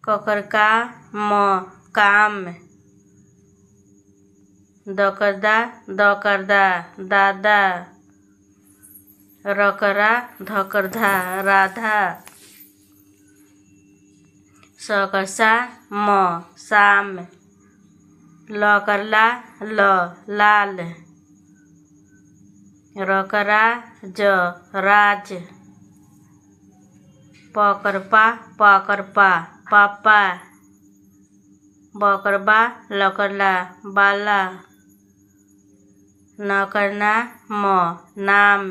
ककर का म काम दकरदा दकरदा दादा रकरा धकरधा राधा सकरसा म शाम लकरला ल लाल रकरा ज राज पकरपा पकरपा पापा बकरबा लकरला बाला नकरना म नाम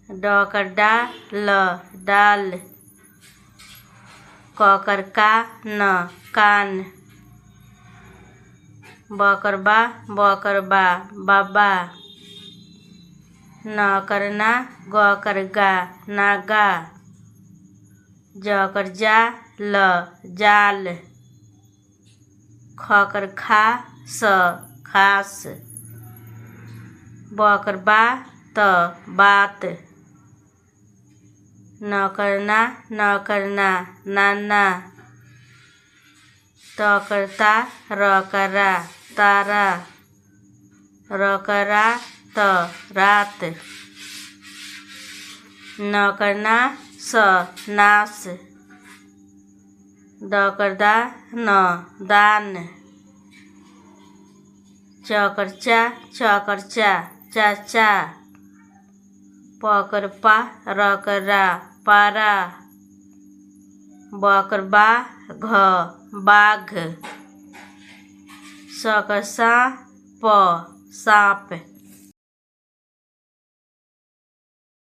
डकरडा ल डाल ककरका न कान बकरबा बकरबा बाबा नकरना गकरगा नागा जकरजा ल जाल खकरखा स खास बकरबा त बात नकरना नकरना नाना तकरता रकरा तारा रकरा त रात नकरना स नास दकरदा न दान चकरचा चकरचा चाचा पकरपा रकरा पारा बकरबा घ बाघ सकरसा प सांप।